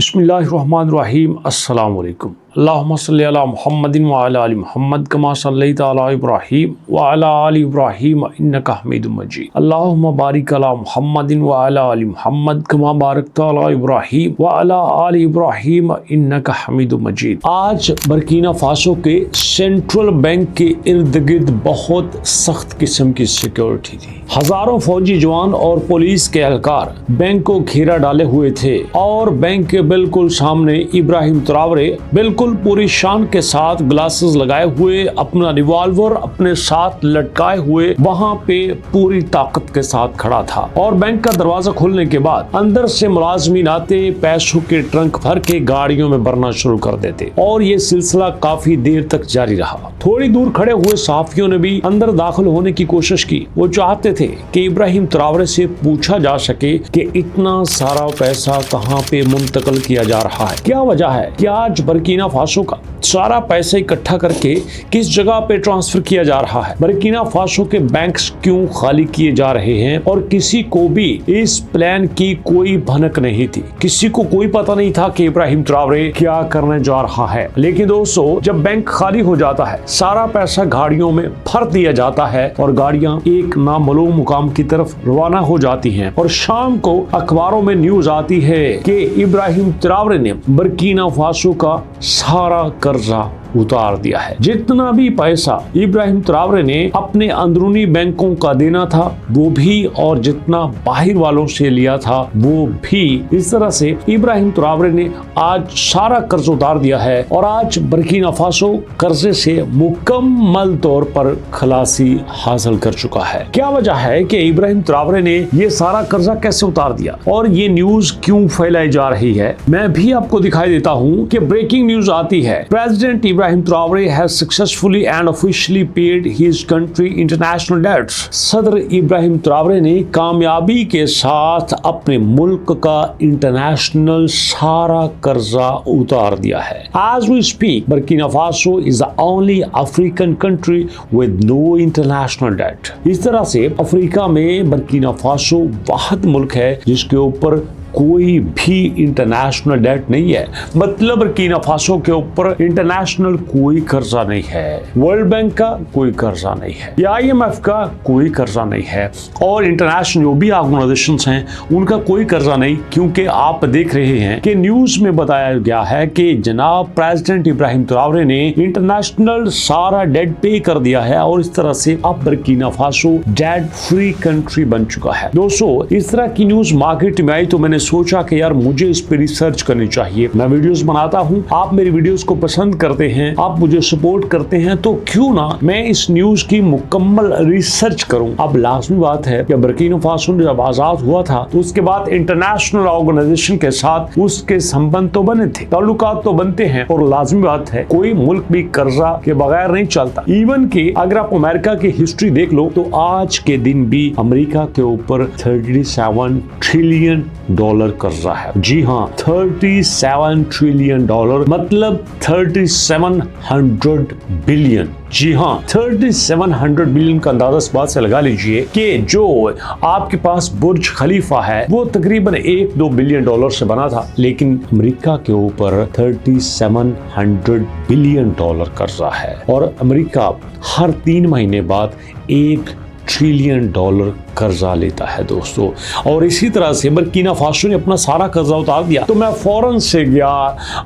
बिस्मिल्लाहिर्रहमानिर्रहीम अस्सलाम वालेकुम। अल्लाहुम्मा सल्लि अला मुहम्मदिन व अला आलि मुहम्मद कमा सल्लैता अला इब्राहीम व अला आलि इब्राहीम इन्नका हमीदुम मजीद। अल्लाहुम्मा बारिक अला मुहम्मदिन व अला आलि मुहम्मद कमा बारकता अला इब्राहीम व अला आलि इब्राहीम इन्नका हमीदुम मजीद। आज बर्किना फासो के सेंट्रल बैंक के इर्द गिर्द बहुत सख्त किस्म की सिक्योरिटी थी। हजारों फौजी जवान और पुलिस के एहलकार बैंक को घेरा डाले हुए थे और बैंक के बिल्कुल सामने इब्राहिम ट्रावरे बिल्कुल पूरी शान के साथ ग्लासेस लगाए हुए, अपना रिवॉल्वर अपने साथ लटकाए हुए वहां पे पूरी ताकत के साथ खड़ा था। और बैंक का दरवाजा खोलने के बाद अंदर से मुलाजमीन आते, पैसों के ट्रंक भर के गाड़ियों में भरना शुरू कर देते और ये सिलसिला काफी देर तक जारी रहा। थोड़ी दूर खड़े हुए सहाफियों ने भी अंदर दाखिल होने की कोशिश की। वो चाहते थे कि इब्राहिम ट्रावरे से पूछा जा सके कि इतना सारा पैसा कहां पे मुंतकिल किया जा रहा है, क्या वजह है कि आज बर्किना फासो का सारा पैसा इकट्ठा करके किस जगह पे ट्रांसफर किया जा रहा है, बर्किना फासो के बैंक्स क्यों खाली किए जा रहे हैं। और किसी को भी इस प्लान की कोई भनक नहीं थी, किसी को कोई पता नहीं था कि इब्राहिम ट्रावरे क्या करने जा रहा है। लेकिन दोस्तों, जब बैंक खाली हो जाता है, सारा पैसा गाड़ियों में भर दिया जाता है और गाड़ियां एक नामालूम मुकाम की तरफ रवाना हो जाती हैं और शाम को अखबारों में न्यूज आती है कि इब्राहिम ट्रावरे ने बर्किना फासो का सारा कर्जा उतार दिया है। जितना भी पैसा इब्राहिम ट्रावरे ने अपने अंदरूनी बैंकों का देना था वो भी, और जितना बाहर वालों से लिया था वो भी। इस तरह से इब्राहिम ट्रावरे ने आज सारा कर्ज उतार दिया है और आज बर्किना फासो कर्जे से मुकम्मल तौर पर खलासी हासिल कर चुका है। क्या वजह है कि इब्राहिम ट्रावरे ने ये सारा कर्जा कैसे उतार दिया और ये न्यूज क्यों फैलाई जा रही है, मैं भी आपको दिखाई देता हूँ कि ब्रेकिंग न्यूज आती है। President Ibrahim Traore has successfully and officially paid his country international debts। सदर इब्राहिम ट्रावरे ने कामयाबी के साथ अपने मुल्क का इंटरनेशनल सारा कर्जा उतार दिया है। As we speak, Burkina Faso is the only African country with no international debt। इस तरह से अफ्रीका में बर्किना फासो वाहिद मुल्क है जिसके ऊपर कोई भी इंटरनेशनल डेट नहीं है। मतलब बर्किना फासो के ऊपर इंटरनेशनल कोई कर्जा नहीं है, वर्ल्ड बैंक का कोई कर्जा नहीं है, या IMF का कोई कर्जा नहीं है, और इंटरनेशनल जो भी ऑर्गेनाइजेशंस हैं उनका कोई कर्जा नहीं। क्योंकि आप देख रहे हैं कि न्यूज में बताया गया है कि जनाब प्रेसिडेंट इब्राहिम ट्रावरे ने इंटरनेशनल सारा डेट पे कर दिया है और इस तरह से अब Burkina Faso debt free country बन चुका है। दोस्तों, इस तरह की न्यूज मार्केट में आई तो मैंने सोचा कि यार मुझे इस पे रिसर्च करनी चाहिए। मैं वीडियोस बनाता हूँ, आप मेरी वीडियोस को पसंद करते हैं, आप मुझे सपोर्ट करते हैं, तो क्यों ना मैं इस न्यूज की मुकम्मल रिसर्च करूं। अब लाजमी बात है कि बर्किना फासो जब आजाद हुआ था तो उसके बाद इंटरनेशनल ऑर्गेनाइजेशन के साथ उसके संबंध तो बने थे, ताल्लुकात तो बनते हैं, और लाजमी बात है कोई मुल्क भी कर्जा के बगैर नहीं चलता। इवन कि अगर आप अमेरिका की हिस्ट्री देख लो तो आज के दिन भी अमेरिका के ऊपर 37 ट्रिलियन डॉलर कर्जा है। जी हाँ, 37 ट्रिलियन डॉलर मतलब 3700 बिलियन। जी हाँ, 3700 बिलियन का अंदाजा इस बात से लगा लीजिए कि जो आपके पास बुर्ज खलीफा है वो तकरीबन 1-2 बिलियन डॉलर से बना था, लेकिन अमेरिका के ऊपर 3700 बिलियन डॉलर कर्जा है और अमेरिका हर 3 महीने बाद 1 ट्रिलियन डॉलर कर्जा लेता है दोस्तों। और इसी तरह से बर्किना फासो ने अपना सारा कर्जा उतार दिया तो मैं फौरन से गया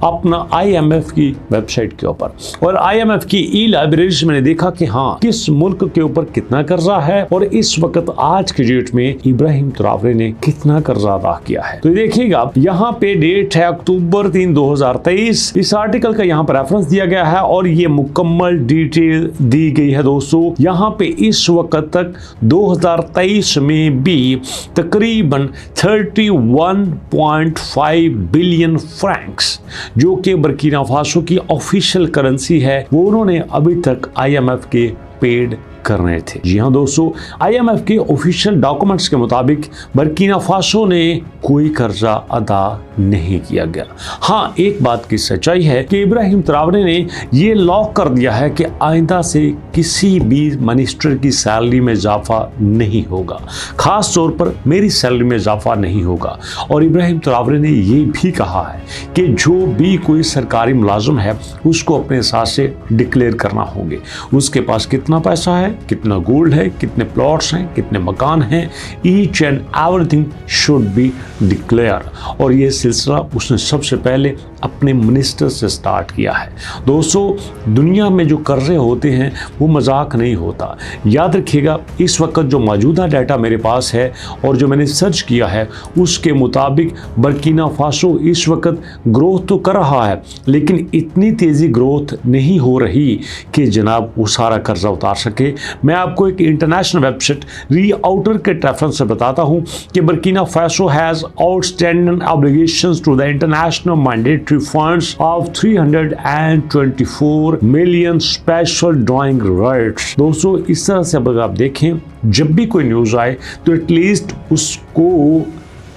अपना IMF की वेबसाइट के ऊपर और IMF की ई-लाइब्रेरी से मैंने देखा कि हाँ किस मुल्क के ऊपर कितना कर्जा है और इस वक्त आज के डेट में इब्राहिम ट्रावरे ने कितना कर्जा अदा किया है। तो देखिएगा यहाँ पे डेट है अक्टूबर 3, 2023। इस आर्टिकल का यहाँ पर रेफरेंस दिया गया है और ये मुकम्मल डिटेल दी गई है दोस्तों। यहाँ पे इस वक्त तक 2023 में भी तकरीबन 31.5 बिलियन फ्रैंक्स जो कि बर्किना फासो की ऑफिशियल करेंसी है वो उन्होंने अभी तक IMF के पेड कर रहे थे। जी हाँ दोस्तों, IMF के ऑफिशियल डॉक्यूमेंट्स के मुताबिक बर्किना फासो ने कोई कर्जा अदा नहीं किया गया। हाँ, एक बात की सच्चाई है कि इब्राहिम ट्रावरे ने ये लॉक कर दिया है कि आइंदा से किसी भी मिनिस्टर की सैलरी में इजाफा नहीं होगा, खास तौर पर मेरी सैलरी में इजाफा नहीं होगा। और इब्राहिम ट्रावरे ने ये भी कहा है कि जो भी कोई सरकारी मुलाजिम है उसको अपने हिसाब से डिक्लेयर करना होंगे, उसके पास कितना पैसा है, कितना गोल्ड है, कितने प्लॉट्स हैं, कितने मकान हैं, each and everything should be declare. और ये सिलसिला उसने सबसे पहले अपने मिनिस्टर से स्टार्ट किया है। दोस्तों, दुनिया में जो कर्जे होते हैं वो मजाक नहीं होता। याद रखिएगा, इस वक्त जो मौजूदा डाटा मेरे पास है और जो मैंने सर्च किया है उसके मुताबिक बर्किना फासो इस वक्त ग्रोथ तो कर रहा है, लेकिन इतनी तेज़ी ग्रोथ नहीं हो रही कि जनाब वो सारा कर्जा उतार सके। मैं आपको एक इंटरनेशनल वेबसाइट रीआउटर के रेफरेंस से बताता हूँ कि Burkina Faso has outstanding obligations to the international mandatory funds of 324 million special drawing rights. दोस्तों, इस तरह से अगर आप देखें, जब भी कोई न्यूज़ आए तो एटलीस्ट उसको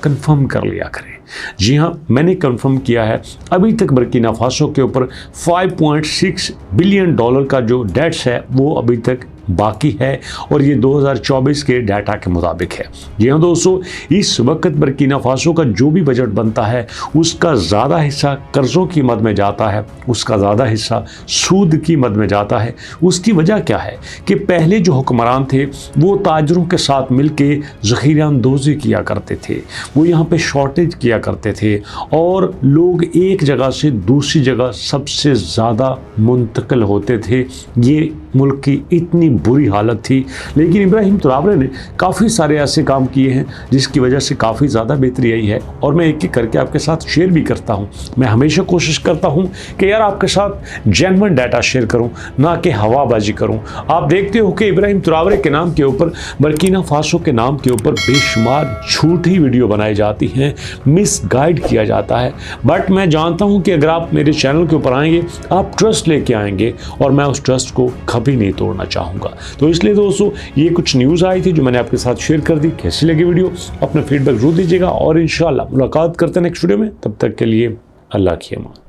कंफर्म कर लिया करें। जी हाँ, मैंने कंफर्म किया है, अभी तक बर्किना फासो के ऊपर 5.6 बिलियन डॉलर का जो डेट्स है वो अभी तक बाकी है, और ये 2024 के डाटा के मुताबिक है। जी हाँ दोस्तों, इस वक्त बर्किना फासो का जो भी बजट बनता है उसका ज़्यादा हिस्सा कर्ज़ों की मद में जाता है, उसका ज़्यादा हिस्सा सूद की मद में जाता है। उसकी वजह क्या है कि पहले जो हुक्मरान थे वो ताजरों के साथ मिल के ज़ख़ीरा अंदोज़ी किया करते थे, वो यहाँ पे शॉर्टेज किया करते थे और लोग एक जगह से दूसरी जगह सबसे ज़्यादा मुंतकिल होते थे। ये मुल्क की इतनी बुरी हालत थी, लेकिन इब्राहिम ट्रावरे ने काफ़ी सारे ऐसे काम किए हैं जिसकी वजह से काफ़ी ज़्यादा बेहतरी आई है, और मैं एक एक करके आपके साथ शेयर भी करता हूँ। मैं हमेशा कोशिश करता हूँ कि यार आपके साथ जेन्युइन डाटा शेयर करूँ, ना कि हवाबाजी करूँ। आप देखते हो कि इब्राहिम ट्रावरे के नाम के ऊपर, बर्किना फासो के नाम के ऊपर बेशुमार झूठी वीडियो बनाई जाती हैं, मिसगाइड किया जाता है। बट मैं जानता हूँ कि अगर आप मेरे चैनल के ऊपर आएंगे आप ट्रस्ट लेके आएंगे, और मैं उस ट्रस्ट को कभी नहीं तोड़ना चाहूँगा। तो इसलिए दोस्तों, ये कुछ न्यूज़ आई थी जो मैंने आपके साथ शेयर कर दी। कैसी लगी वीडियो, अपना फीडबैक जरूर दीजिएगा, और इंशाल्लाह मुलाकात करते हैं नेक्स्ट वीडियो में। तब तक के लिए अल्लाह की अमान।